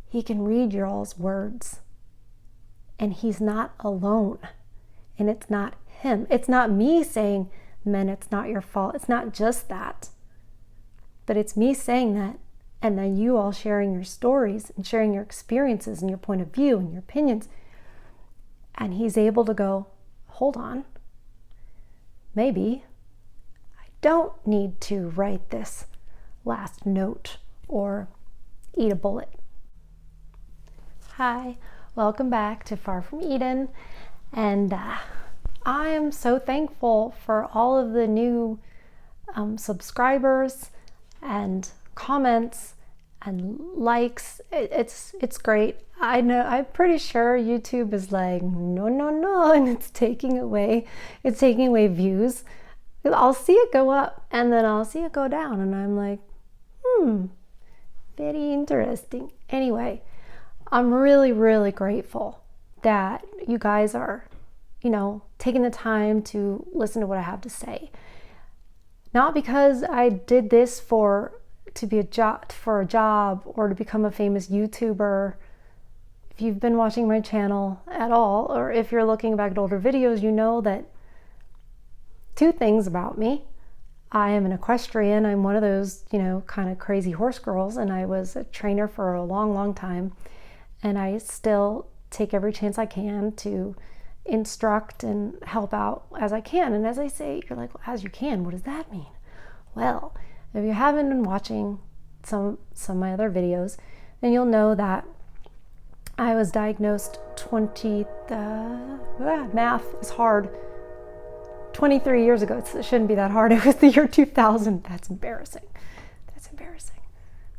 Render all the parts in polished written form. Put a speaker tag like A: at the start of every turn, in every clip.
A: He can read your all's words. And he's not alone. And it's not him. It's not me saying, men, it's not your fault. It's not just that. But it's me saying that, and then you all sharing your stories and sharing your experiences and your point of view and your opinions. And he's able to go, hold on, maybe I don't need to write this last note or eat a bullet. Hi, welcome back to Far From Eden. And I am so thankful for all of the new subscribers and comments and likes. It's great. I know, I'm pretty sure YouTube is like, no, and it's taking away views. I'll see it go up and then I'll see it go down, and I'm like, very interesting. Anyway, I'm really, really grateful that you guys are, taking the time to listen to what I have to say. Not because I did this for a job or to become a famous YouTuber. If you've been watching my channel at all, or if you're looking back at older videos, you know that two things about me. I am an equestrian. I'm one of those, kind of crazy horse girls, and I was a trainer for a long, long time. And I still take every chance I can to instruct and help out as I can. And as I say, you're like, well, as you can, what does that mean? Well, if you haven't been watching some of my other videos, then you'll know that I was diagnosed math is hard, 23 years ago. It shouldn't be that hard. It was the year 2000. That's embarrassing.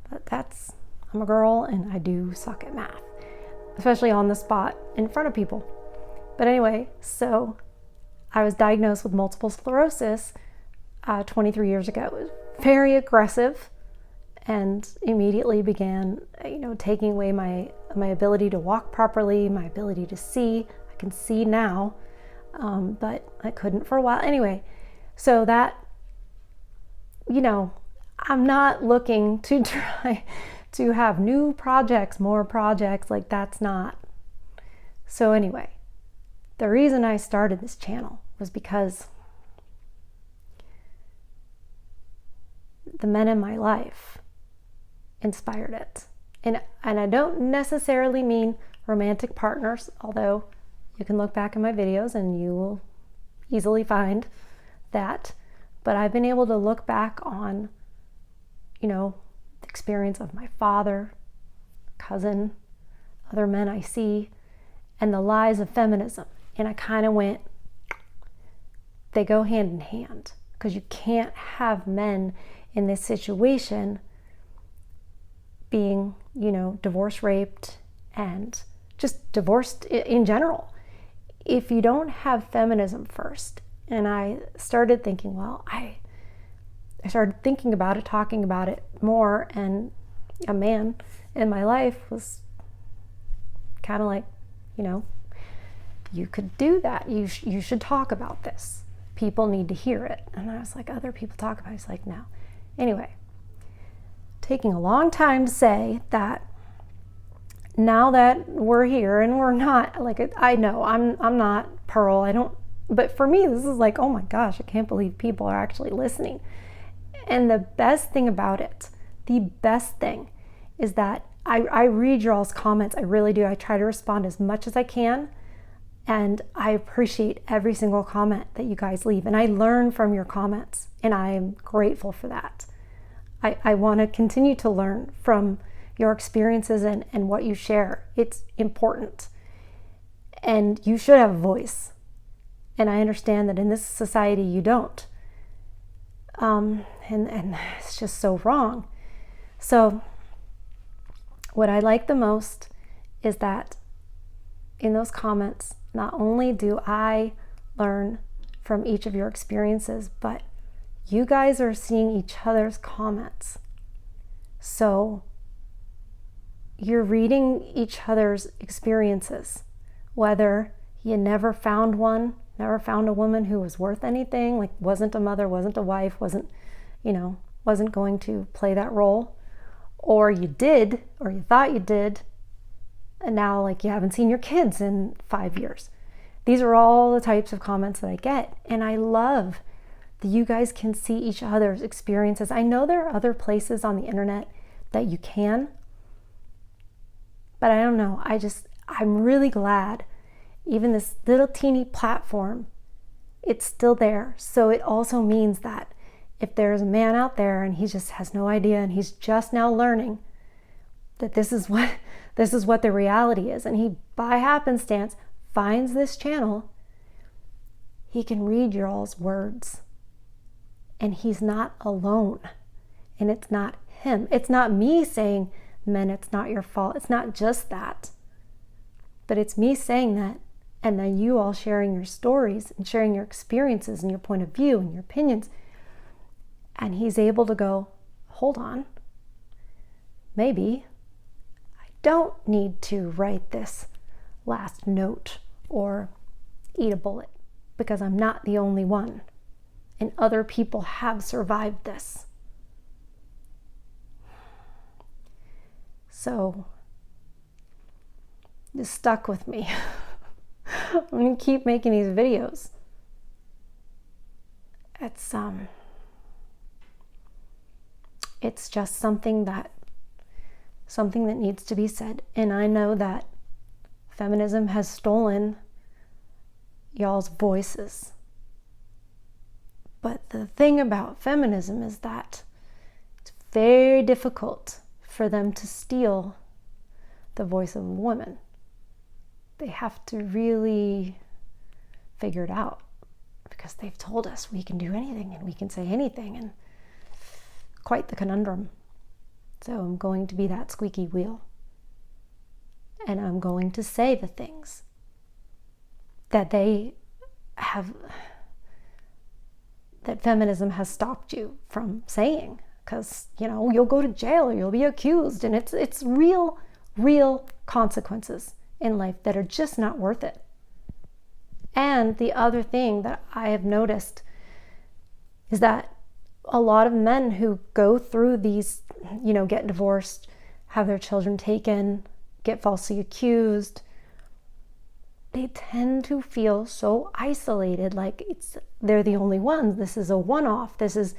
A: But I'm a girl and I do suck at math, especially on the spot in front of people. But anyway, so I was diagnosed with multiple sclerosis 23 years ago. It was very aggressive and immediately began, taking away my ability to walk properly, my ability to see. I can see now, but I couldn't for a while. Anyway, so that, I'm not looking to try to have new projects, more projects, like that's not. So anyway, the reason I started this channel was because the men in my life inspired it. And I don't necessarily mean romantic partners, although you can look back in my videos and you will easily find that. But I've been able to look back on, the experience of my father, cousin, other men I see, and the lies of feminism. And I kind of went, they go hand in hand, because you can't have men in this situation being, divorce raped and just divorced in general, if you don't have feminism first. And I started thinking, well, I started thinking about it, talking about it more, and a man in my life was kind of like, you could do that. You should talk about this. People need to hear it. And I was like, other people talk about it. It's like, no. Anyway, taking a long time to say that now that we're here and we're not, like, I know I'm not Pearl. But for me, this is like, oh my gosh, I can't believe people are actually listening. And the best thing about it, the best thing is that I read your all's comments. I really do. I try to respond as much as I can. And I appreciate every single comment that you guys leave. And I learn from your comments, and I'm grateful for that. I want to continue to learn from your experiences and what you share. It's important. And you should have a voice. And I understand that in this society you don't. And it's just so wrong. So what I like the most is that in those comments, not only do I learn from each of your experiences, but you guys are seeing each other's comments. So you're reading each other's experiences, whether you never found a woman who was worth anything, like wasn't a mother, wasn't a wife, wasn't going to play that role, or you did, or you thought you did, And now, like, you haven't seen your kids in 5 years. These are all the types of comments that I get. And I love that you guys can see each other's experiences. I know there are other places on the internet that you can, but I don't know. I'm really glad even this little teeny platform, it's still there. So it also means that if there's a man out there and he just has no idea and he's just now learning that this is what the reality is, and he by happenstance finds this channel, he can read your all's words. And he's not alone. And it's not him. It's not me saying, men, it's not your fault. It's not just that. But it's me saying that, and then you all sharing your stories and sharing your experiences and your point of view and your opinions. And he's able to go, hold on, maybe I don't need to write this last note or eat a bullet, because I'm not the only one. And other people have survived this. So, just stuck with me. I'm gonna keep making these videos. It's just something that needs to be said. And I know that feminism has stolen y'all's voices. But the thing about feminism is that it's very difficult for them to steal the voice of a woman. They have to really figure it out, because they've told us we can do anything and we can say anything, and quite the conundrum. So I'm going to be that squeaky wheel, and I'm going to say the things that that feminism has stopped you from saying, because you'll go to jail or you'll be accused, and it's real consequences in life that are just not worth it. And the other thing that I have noticed is that a lot of men who go through these, get divorced, have their children taken, get falsely accused, they tend to feel so isolated, like they're the only ones. This is a one-off. This is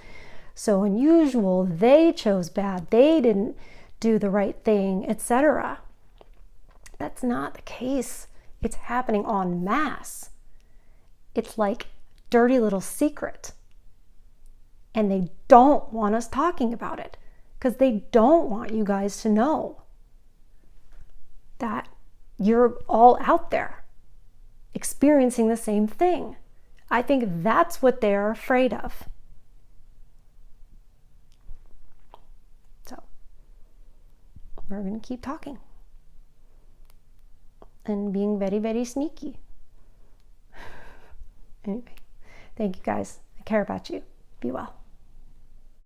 A: so unusual. They chose bad. They didn't do the right thing, etc. That's not the case. It's happening en masse. It's like dirty little secret. And they don't want us talking about it, because they don't want you guys to know that you're all out there experiencing the same thing. I think that's what they're afraid of. So we're going to keep talking and being very, very sneaky. Anyway, thank you guys. I care about you. Be well.